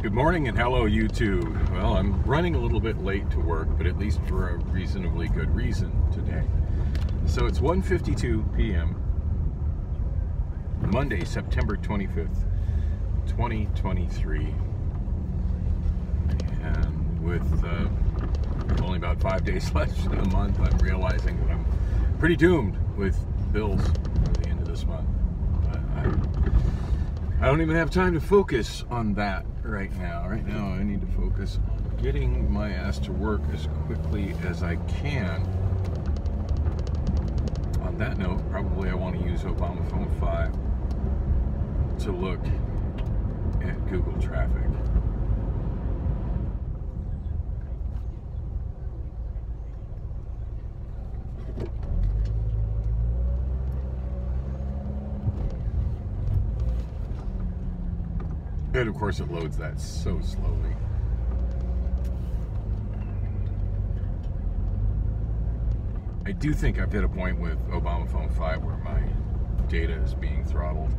Good morning and hello YouTube. Well, I'm running a little bit late to work, but at least for a reasonably good reason today. So it's 1:52 p.m. Monday, September 25th, 2023. And with only about 5 days left in the month, I'm realizing that I'm pretty doomed with bills by the end of this month. I don't even have time to focus on that right now. Right now, I need to focus on getting my ass to work as quickly as I can. On that note, probably I want to use Obama Phone 5 to look at Google traffic. And of course it loads that so slowly. I do think I've hit a point with Obama Phone 5 where my data is being throttled.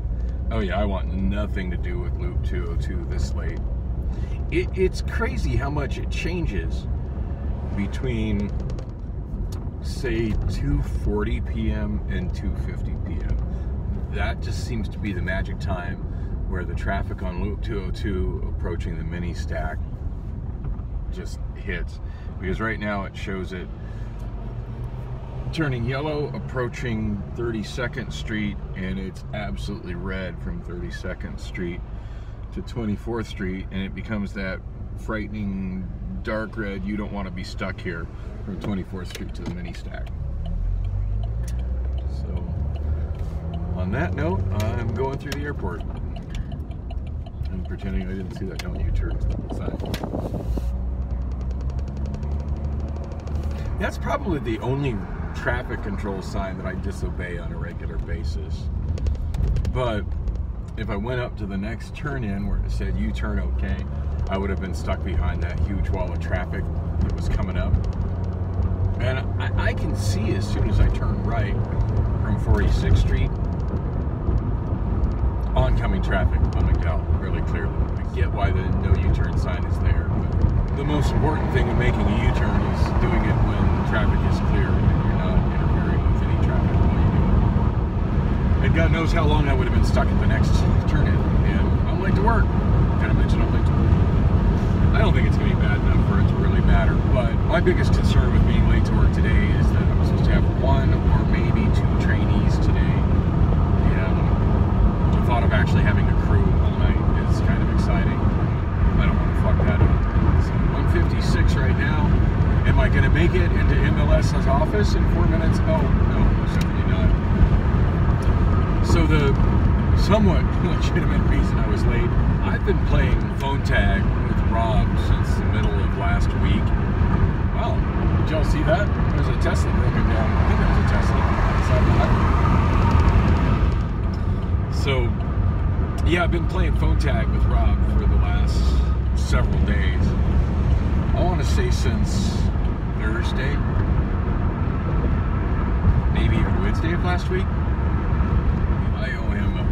Oh yeah, I want nothing to do with Loop 202 this late. It's crazy how much it changes between, say, 2:40 p.m. and 2:50 p.m. That just seems to be the magic time where the traffic on Loop 202 approaching the mini stack just hits. Because right now it shows it turning yellow approaching 32nd Street, and it's absolutely red from 32nd Street to 24th Street, and it becomes that frightening dark red, you don't want to be stuck here, from 24th Street to the mini stack. So on that note, I'm going through the airport. I'm pretending I didn't see that don't U-turn sign. That's probably the only traffic control sign that I disobey on a regular basis. But if I went up to the next turn-in where it said U-turn okay, I would have been stuck behind that huge wall of traffic that was coming up. And I can see as soon as I turn right from 46th Street, oncoming traffic on McDowell really clearly. I get why the no U-turn sign is there, but the most important thing in making a U-turn is doing it when traffic is clear and you're not interfering with any traffic while you do it. And God knows how long I would have been stuck at the next turn-in, and I'm late to work. Kind of mentioned I'm late to work. I don't think it's going to be bad enough for it to really matter, but my biggest concern with being late to work today is that I'm supposed to have one or maybe two trainees today. The thought of actually having a crew all night is kind of exciting. I don't want to fuck that up. So 1:56 right now. Am I going to make it into MLS's office in 4 minutes? Oh, no, certainly not. So the somewhat legitimate reason I was late, I've been playing phone tag with Rob since the middle of last week. Wow, did y'all see that? There's a Tesla broken down. I think that was a Tesla outside the highway. So, yeah, I've been playing phone tag with Rob for the last several days. I want to say since Thursday, maybe even Wednesday of last week. I owe him a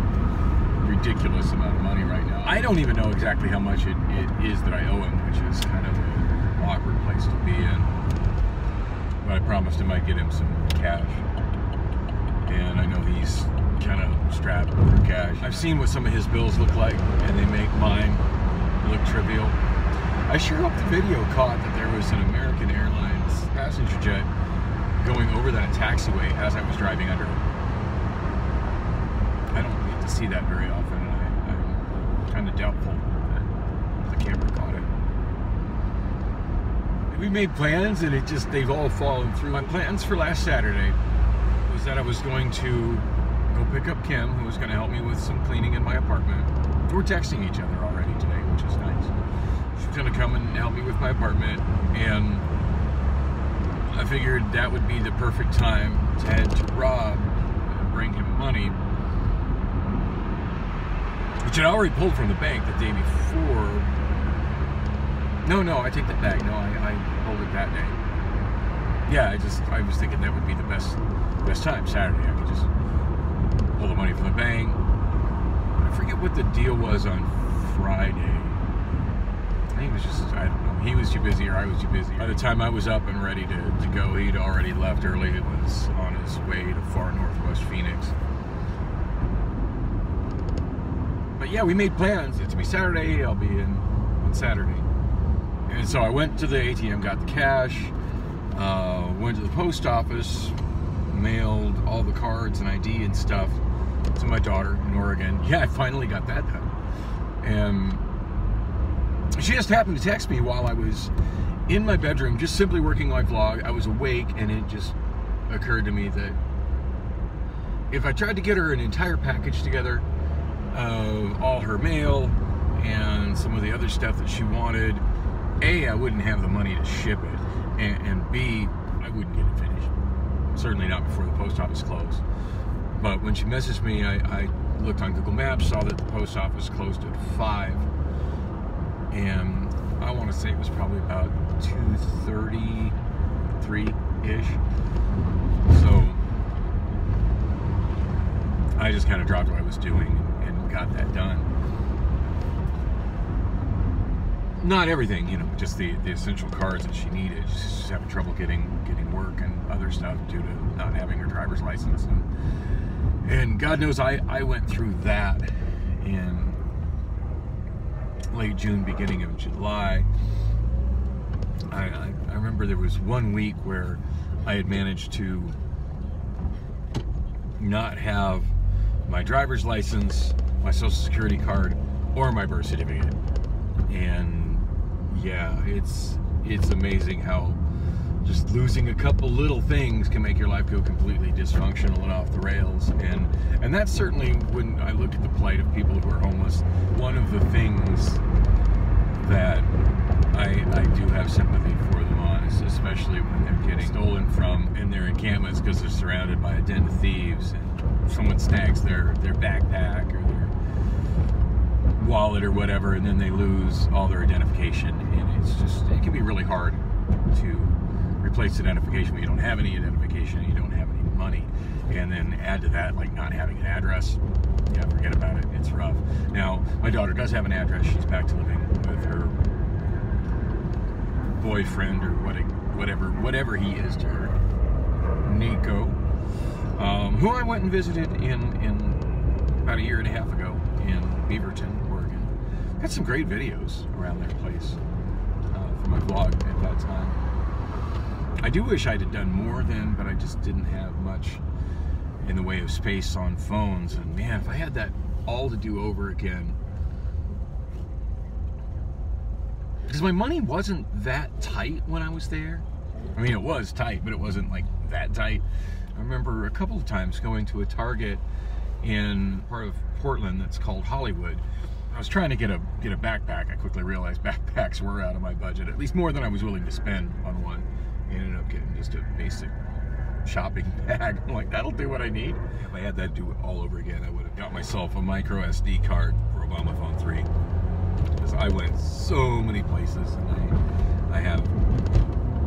ridiculous amount of money right now. I don't even know exactly how much it is that I owe him, which is kind of an awkward place to be in. But I promised him I'd get him some cash. And I know he's kind of strapped for cash. I've seen what some of his bills look like, and they make mine look trivial. I sure hope the video caught that there was an American Airlines passenger jet going over that taxiway as I was driving under it. I don't get to see that very often, and I'm kind of doubtful that the camera caught it. We made plans, and they've all fallen through. My plans for last Saturday was that I was going to go pick up Kim, who was going to help me with some cleaning in my apartment. We're texting each other already today, which is nice. She's going to come and help me with my apartment, and I figured that would be the perfect time to head to Rob and bring him money, which I'd already pulled from the bank the day before. No, I take that back. No, I pulled it that day. Yeah, I was thinking that would be the best time, Saturday. I could just pull the money from the bank. I forget what the deal was on Friday. he was too busy or I was too busy. By the time I was up and ready to go, he'd already left early. It was on his way to far northwest Phoenix. But yeah, we made plans. It's gonna be Saturday. I'll be in on Saturday. And so I went to the ATM, got the cash, went to the post office, mailed all the cards and ID and stuff to my daughter in Oregon. Yeah, I finally got that done. And she just happened to text me while I was in my bedroom, just simply working my vlog. I was awake, and it just occurred to me that if I tried to get her an entire package together of all her mail and some of the other stuff that she wanted, A, I wouldn't have the money to ship it, and B, I wouldn't get it finished. Certainly not before the post office closed. But when she messaged me, I looked on Google Maps, saw that the post office closed at 5, and I want to say it was probably about 2:33-ish. So I just kind of dropped what I was doing and got that done. Not everything, you know, just the essential cards that she needed. She's having trouble getting work and other stuff due to not having her driver's license. And God knows I went through that in late June, beginning of July. I remember there was one week where I had managed to not have my driver's license, my social security card, or my birth certificate. And yeah, it's amazing how just losing a couple little things can make your life go completely dysfunctional and off the rails. And that's certainly, when I look at the plight of people who are homeless, one of the things that I do have sympathy for them on, is especially when they're getting stolen from in their encampments because they're surrounded by a den of thieves and someone snags their backpack or their wallet or whatever, and then they lose all their identification. And it can be really hard to replace identification when you don't have any identification and you don't have any money. And then add to that, like, not having an address. Yeah, forget about it. It's rough. Now, my daughter does have an address. She's back to living with her boyfriend, or whatever he is to her, Nico, who I went and visited in about a year and a half ago in Beaverton, Oregon. Got some great videos around their place for my vlog at that time. I do wish I'd have done more then, but I just didn't have much in the way of space on phones. And man, if I had that all to do over again, because my money wasn't that tight when I was there. I mean, it was tight, but it wasn't like that tight. I remember a couple of times going to a Target in part of Portland that's called Hollywood. I was trying to get a backpack. I quickly realized backpacks were out of my budget, at least more than I was willing to spend on one. I ended up getting just a basic shopping bag. I'm like, that'll do what I need. If I had that do it all over again, I would have got myself a micro SD card for Obama Phone 3. Because I went so many places, and I have,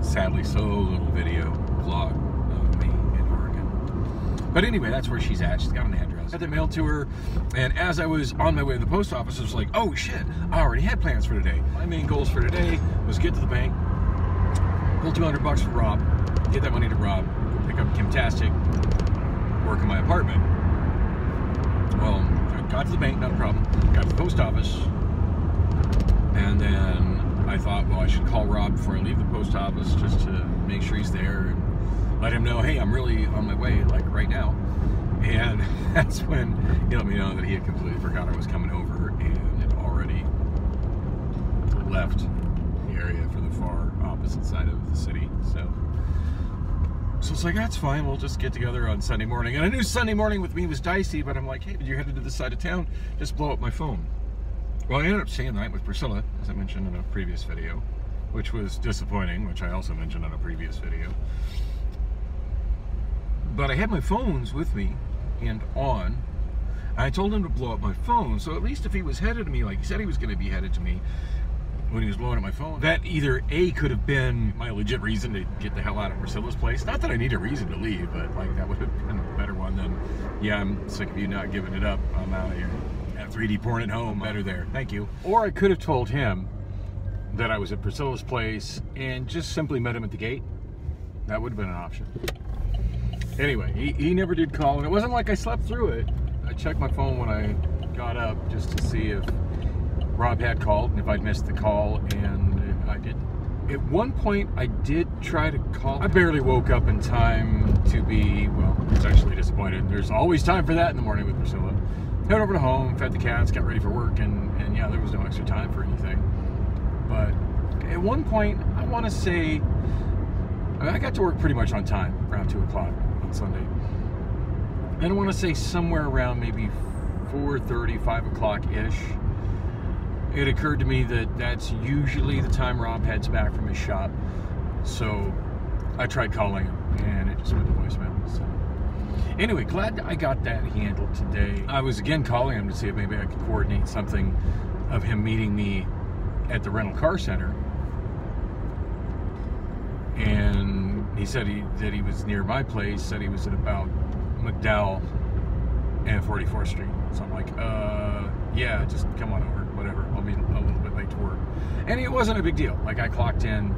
sadly, so little video vlog of me in Oregon. But anyway, that's where she's at. She's got an address. I had the mail to her, and as I was on my way to the post office, I was like, oh shit, I already had plans for today. My main goals for today was get to the bank, pull $200 for Rob, get that money to Rob, pick up Kimtastic, work in my apartment. Well, I got to the bank, not a problem. Got to the post office, and then I thought, well, I should call Rob before I leave the post office just to make sure he's there and let him know, hey, I'm really on my way, like right now. And that's when he let me know that he had completely forgot I was coming over and had already left the area for the far opposite side of the city. So it's like, that's fine, we'll just get together on Sunday morning. And I knew Sunday morning with me was dicey, but I'm like, hey, you're headed to this side of town, just blow up my phone. Well, I ended up staying the night with Priscilla, as I mentioned in a previous video, which was disappointing, which I also mentioned in a previous video. But I had my phones with me and on. I told him to blow up my phone, so at least if he was headed to me like he said he was going to be headed to me when he was blowing up my phone, that either A, could have been my legit reason to get the hell out of Priscilla's place. Not that I need a reason to leave, but like that would have been a better one than, yeah, I'm sick of you not giving it up, I'm out of here. 3D porn at home, better there, thank you. Or I could have told him that I was at Priscilla's place and just simply met him at the gate. That would have been an option. Anyway, he never did call, and it wasn't like I slept through it. I checked my phone when I got up just to see if Rob had called and if I'd missed the call, and I didn't. At one point, I did try to call. I barely woke up in time to be, well, essentially disappointed. There's always time for that in the morning with Priscilla. Head over to home, fed the cats, got ready for work, and yeah, there was no extra time for anything. But at one point, I want to say, I got to work pretty much on time, around 2 o'clock on Sunday. And I want to say somewhere around maybe 4:30, 5 o'clock-ish, it occurred to me that that's usually the time Rob heads back from his shop. So I tried calling him, and it just went to voicemail. So anyway, glad I got that handled today. I was again calling him to see if maybe I could coordinate something of him meeting me at the rental car center. And he said that he was near my place, said he was at about McDowell and 44th Street. So I'm like, yeah, just come on over, whatever. I'll be a little bit late to work. And it wasn't a big deal. Like, I clocked in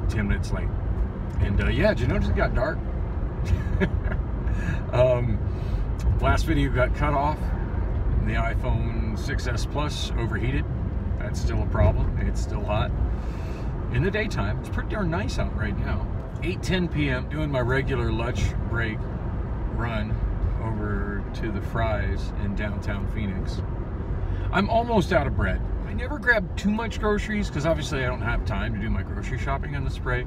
10 minutes late. And yeah, did you notice it got dark? Last video got cut off. The iPhone 6S Plus overheated. That's still a problem. It's still hot. In the daytime, it's pretty darn nice out right now. 8:10 p.m. doing my regular lunch break run over to the Fry's in downtown Phoenix. I'm almost out of bread. I never grab too much groceries because obviously I don't have time to do my grocery shopping on the spray,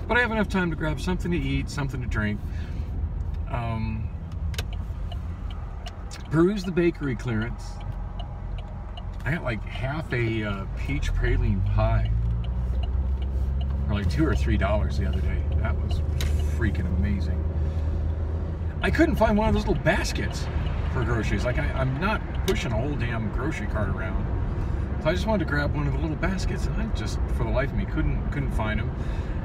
but I have enough time to grab something to eat, something to drink. Peruse the bakery clearance. I got like half a peach praline pie for like $2 or $3 the other day. That was freaking amazing. I couldn't find one of those little baskets for groceries. Like, I'm not pushing a whole damn grocery cart around. So I just wanted to grab one of the little baskets, and I just, for the life of me, couldn't find them.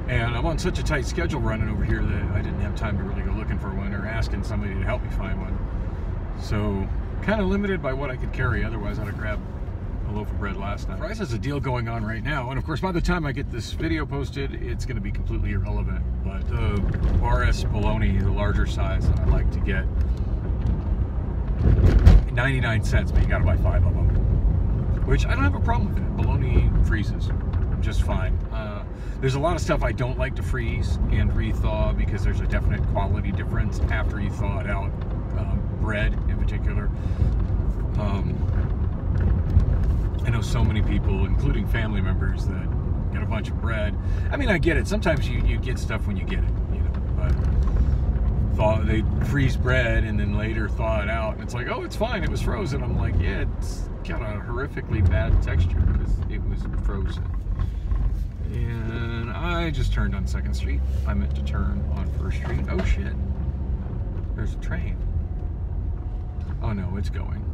And I'm on such a tight schedule running over here that I didn't have time to really go looking for one or asking somebody to help me find one. So, kind of limited by what I could carry. Otherwise, I'd have grabbed a loaf of bread last night. Fry's has a deal going on right now, and of course by the time I get this video posted, it's going to be completely irrelevant. But the RS bologna, the larger size that I like to get, 99 cents, but you got to buy 5 of them, which I don't have a problem with it. Bologna freezes just fine. There's a lot of stuff I don't like to freeze and rethaw because there's a definite quality difference after you thaw it out. Bread in particular. I know so many people, including family members, that get a bunch of bread. I mean, I get it. Sometimes you get stuff when you get it, you know, but they freeze bread and then later thaw it out, and it's like, oh, it's fine, it was frozen. I'm like, yeah, it's got a horrifically bad texture because it was frozen. And I just turned on 2nd Street. I meant to turn on 1st Street. Oh shit, there's a train. Oh no, it's going.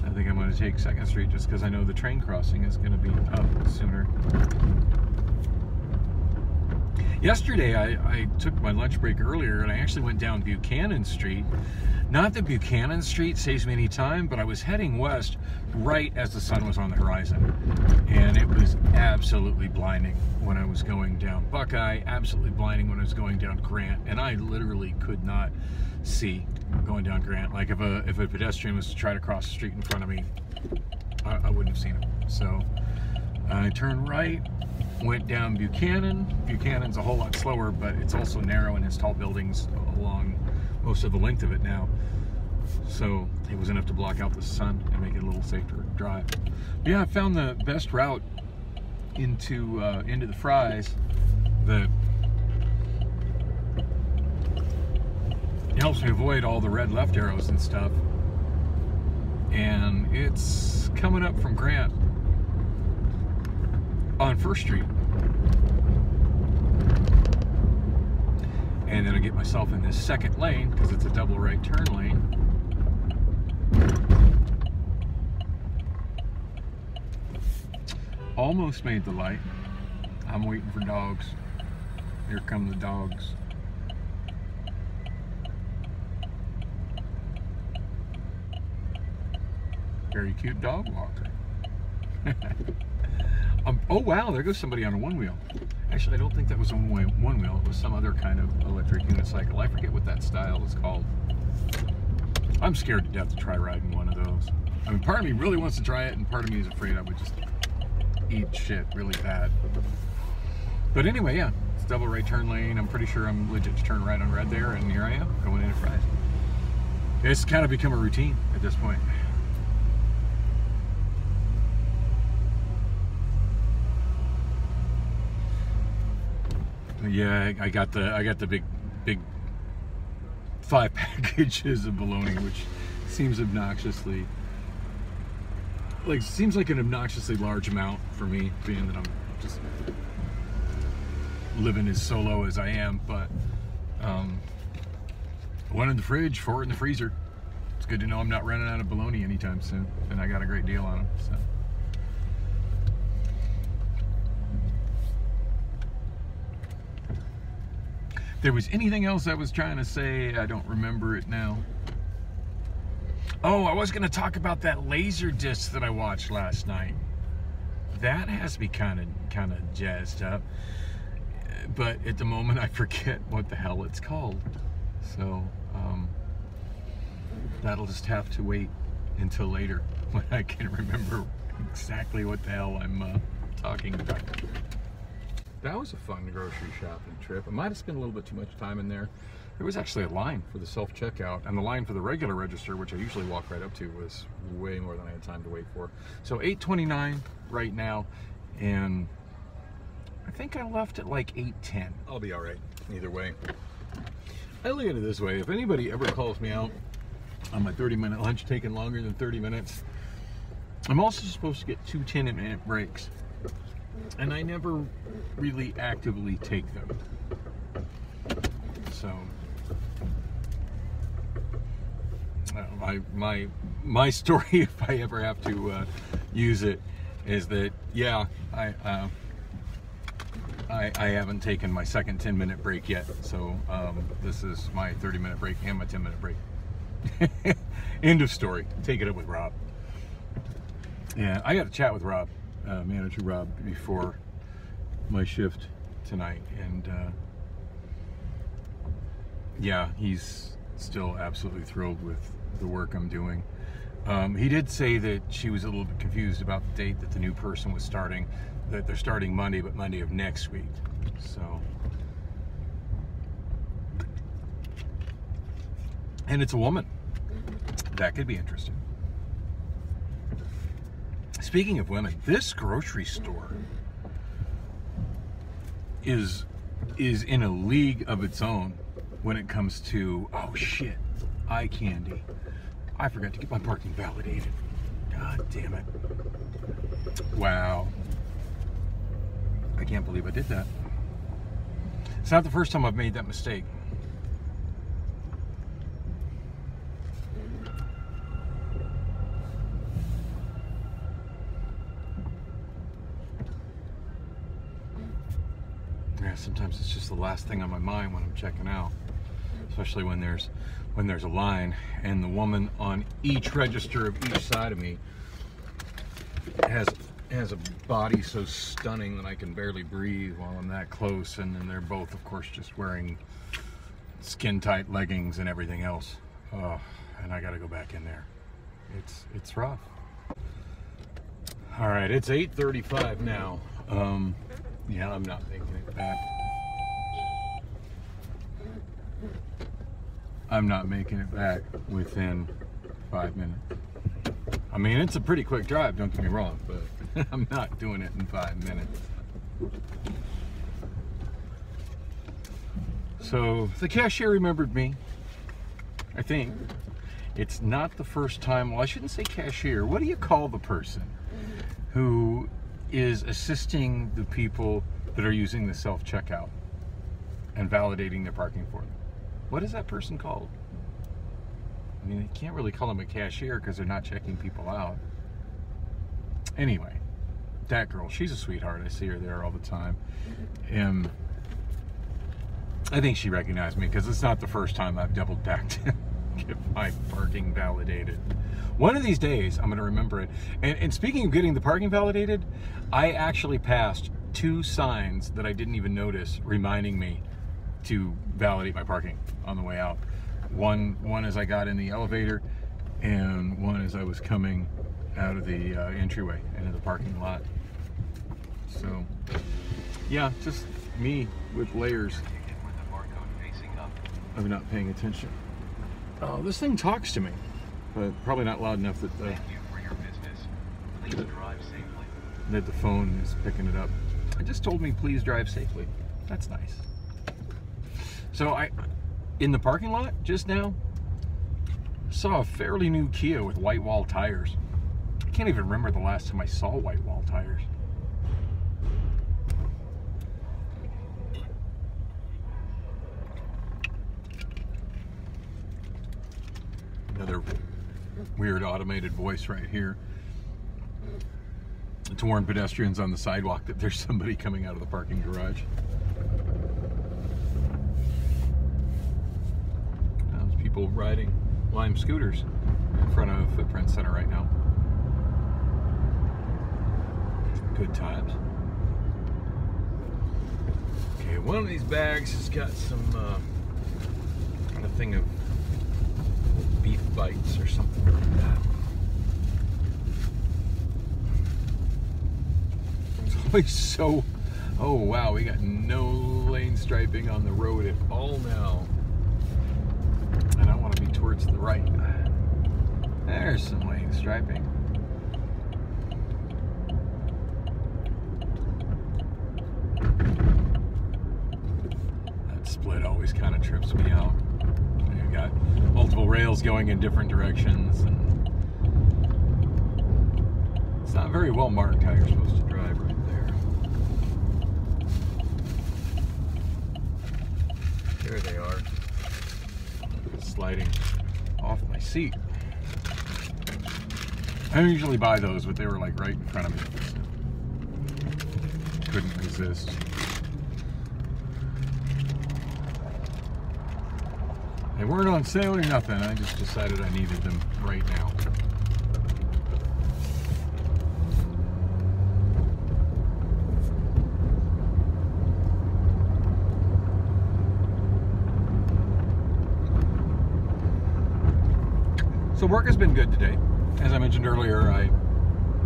I think I'm going to take 2nd Street just because I know the train crossing is going to be up sooner. Yesterday, I took my lunch break earlier and I actually went down Buchanan Street. Not that Buchanan Street saves me any time, but I was heading west right as the sun was on the horizon. And it was absolutely blinding when I was going down Buckeye, absolutely blinding when I was going down Grant, and I literally could not see going down Grant. Like if a pedestrian was to try to cross the street in front of me, I wouldn't have seen him. So I turned right, went down Buchanan. Buchanan's a whole lot slower, but it's also narrow and has tall buildings along most of the length of it now. So it was enough to block out the sun and make it a little safer drive. But yeah, I found the best route into the Fry's that helps me avoid all the red left arrows and stuff. And it's coming up from Grant on 1st Street. And then I get myself in this 2nd lane because it's a double right turn lane. Almost made the light. I'm waiting for dogs. Here come the dogs. Very cute dog walker. Oh wow, there goes somebody on a one wheel. Actually, I don't think that was on one wheel. It was some other kind of electric unicycle. I forget what that style is called. I'm scared to death to try riding one of those. I mean, part of me really wants to try it, and part of me is afraid I would just eat shit really bad. But anyway, yeah, it's double right turn lane. I'm pretty sure I'm legit to turn right on red there, and here I am going in at Fry's. It's kind of become a routine at this point. Yeah, I got the big 5 packages of bologna, which seems obnoxiously like an obnoxiously large amount for me, being that I'm just living as solo as I am. But 1 in the fridge, 4 in the freezer. It's good to know I'm not running out of bologna anytime soon, and I got a great deal on them. So. If there was anything else I was trying to say, I don't remember it now. Oh, I was going to talk about that laser disc that I watched last night. That has me kind of jazzed up. But at the moment, I forget what the hell it's called. So that'll just have to wait until later when I can remember exactly what the hell I'm talking about. That was a fun grocery shopping trip. I might have spent a little bit too much time in there. There was actually a line for the self-checkout, and the line for the regular register, which I usually walk right up to, was way more than I had time to wait for. So 8:29 right now, and I think I left at like 8:10. I'll be all right either way. I look at it this way: if anybody ever calls me out on my 30-minute lunch taking longer than 30 minutes, I'm also supposed to get 2 10-minute breaks, and I never really actively take them. So my story, if I ever have to use it, is that yeah, I haven't taken my second 10-minute break yet. So this is my 30-minute break and my 10-minute break. End of story. Take it up with Rob. Yeah, I got to chat with Rob, manager Rob, before my shift tonight, and yeah, he's still absolutely thrilled with the work I'm doing. He did say that she was a little bit confused about the date that the new person was starting, that they're starting Monday, but Monday of next week. So, and it's a woman. That could be interesting. Speaking of women, this grocery store is in a league of its own when it comes to, oh shit, eye candy. I forgot to get my parking validated. God damn it. Wow. I can't believe I did that. It's not the first time I've made that mistake. Yeah, sometimes it's just the last thing on my mind when I'm checking out, especially when there's a line, and the woman on each register of each side of me has a body so stunning that I can barely breathe while I'm that close, and then they're both, of course, just wearing skin-tight leggings and everything else. Oh, and I gotta go back in there. It's rough. All right, it's 8:35 now. Yeah, I'm not making it back. I'm not making it back within 5 minutes. I mean, it's a pretty quick drive, don't get me wrong, but I'm not doing it in 5 minutes. So the cashier remembered me, I think. It's not the first time, well, I shouldn't say cashier. What do you call the person who is assisting the people that are using the self-checkout and validating their parking for them? What is that person called? I mean, you can't really call them a cashier because they're not checking people out. Anyway, that girl, she's a sweetheart. I see her there all the time. And I think she recognized me because it's not the first time I've double backed get my parking validated. One of these days, I'm going to remember it. And speaking of getting the parking validated, I actually passed 2 signs that I didn't even notice reminding me to validate my parking on the way out. One as I got in the elevator, and one as I was coming out of the entryway into the parking lot. So, yeah, just me with layers of not paying attention. Oh, this thing talks to me, but probably not loud enough that Thank you for your business. Please drive safely. That the phone is picking it up. It just told me, please drive safely. That's nice. So in the parking lot just now, saw a fairly new Kia with white wall tires. I can't even remember the last time I saw white wall tires. Another weird automated voice right here to warn pedestrians on the sidewalk that there's somebody coming out of the parking garage. There's people riding Lime scooters in front of Footprint Center right now. Good times. Okay, one of these bags has got some kind of thing of beef bites or something like that. It's always so... Oh wow, we got no lane striping on the road at all now. And I want to be towards the right. There's some lane striping. That split always kind of trips me out. You've got multiple rails going in different directions, and it's not very well marked how you're supposed to drive right there. There they are. Sliding off my seat. I don't usually buy those, but they were like right in front of me. So couldn't resist. They weren't on sale or nothing. I just decided I needed them right now. So work has been good today. As I mentioned earlier, I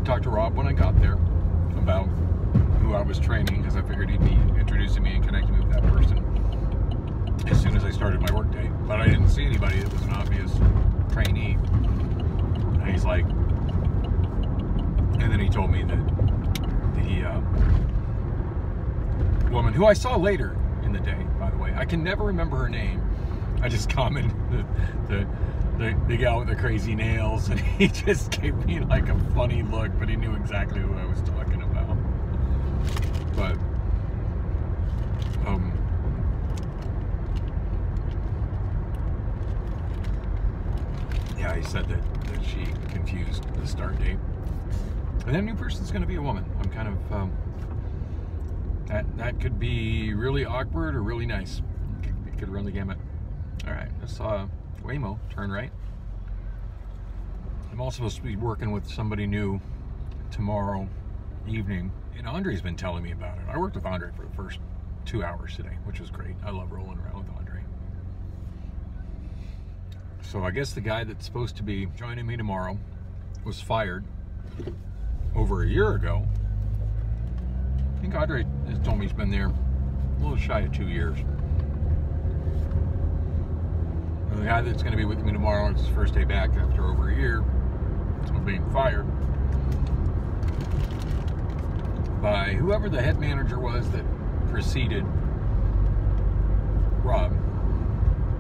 talked to Rob when I got there about who I was training, because I figured he'd be introducing me and connecting me with that person as soon as I started my work day. But I didn't see anybody that was an obvious trainee. And he's like, and then he told me that the woman, who I saw later in the day, by the way, I can never remember her name. I just commented the gal with the crazy nails, and he just gave me like a funny look, but he knew exactly who I was talking about. But yeah, he said that she confused the start date, and that new person's going to be a woman. I'm kind of that could be really awkward or really nice. It could run the gamut. All right, I saw Waymo turn right. I'm also supposed to be working with somebody new tomorrow evening, and Andre's been telling me about it. I worked with Andre for the first 2 hours today, which was great. I love rolling around with Andre. So I guess the guy that's supposed to be joining me tomorrow was fired over a year ago. I think Andre has told me he's been there a little shy of 2 years. The guy that's going to be with me tomorrow, it's his first day back after over a year of being fired by whoever the head manager was that preceded Rob.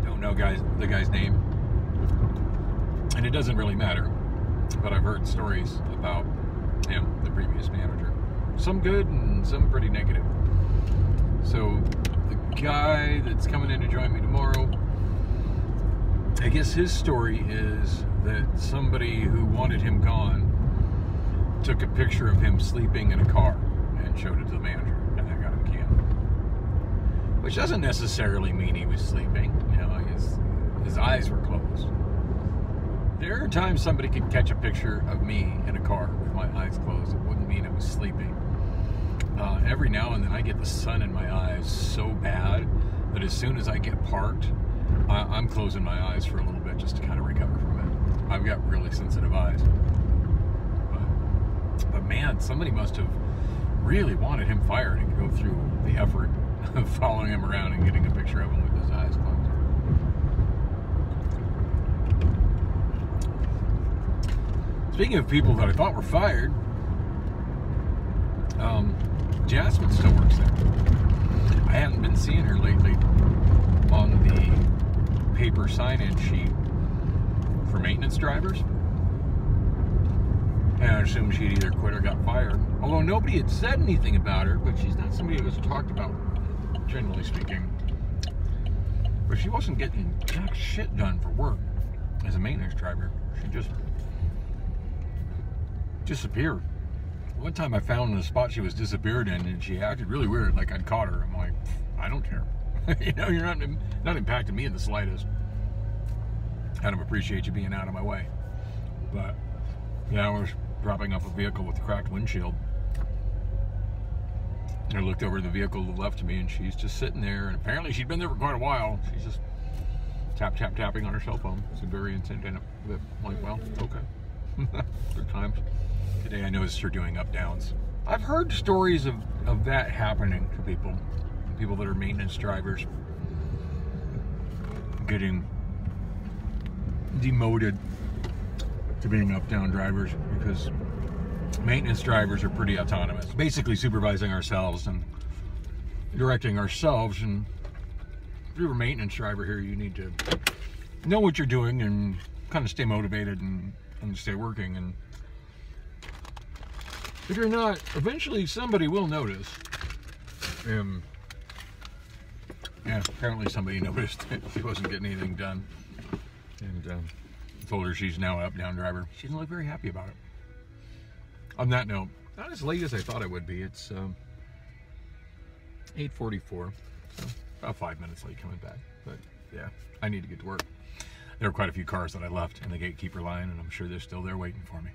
Don't know the guy's name, and it doesn't really matter, but I've heard stories about him, the previous manager, some good and some pretty negative. So the guy that's coming in to join me tomorrow, I guess his story is that somebody who wanted him gone took a picture of him sleeping in a car and showed it to the manager, and that got him canned. Which doesn't necessarily mean he was sleeping. You know, I guess his eyes were closed. There are times somebody could catch a picture of me in a car with my eyes closed. It wouldn't mean I was sleeping. Every now and then I get the sun in my eyes so bad that as soon as I get parked, I'm closing my eyes for a little bit just to kind of recover from it. I've got really sensitive eyes. But man, somebody must have really wanted him fired and go through the effort of following him around and getting a picture of him with his eyes closed. Speaking of people that I thought were fired, Jasmine still works there. I haven't been seeing her lately on the paper sign-in sheet for maintenance drivers. And I assumed she'd either quit or got fired. Although nobody had said anything about her, but she's not somebody that was talked about, generally speaking. But she wasn't getting jack shit done for work as a maintenance driver. She just disappeared. One time I found in the spot she was disappeared in, and she acted really weird, like I'd caught her. I'm like, I don't care. You know, you're not impacting me in the slightest. Kind of appreciate you being out of my way. But yeah, I was dropping off a vehicle with a cracked windshield. And I looked over at the vehicle to the left of me, and she's just sitting there, and apparently she'd been there for quite a while. She's just tapping on her cell phone. It's very intent in it. I'm like, well, okay. Good times. Today I noticed her doing up-downs. I've heard stories of that happening to people that are maintenance drivers, getting demoted to being up-down drivers because maintenance drivers are pretty autonomous. Basically supervising ourselves and directing ourselves, and if you're a maintenance driver here, you need to know what you're doing and kind of stay motivated and stay working. And if you're not, eventually somebody will notice. Yeah, apparently somebody noticed that she wasn't getting anything done, and told her she's now an up-down driver. She doesn't look very happy about it. On that note, not as late as I thought it would be. It's 8:44, so about 5 minutes late coming back. But yeah, I need to get to work. There were quite a few cars that I left in the gatekeeper line, and I'm sure they're still there waiting for me.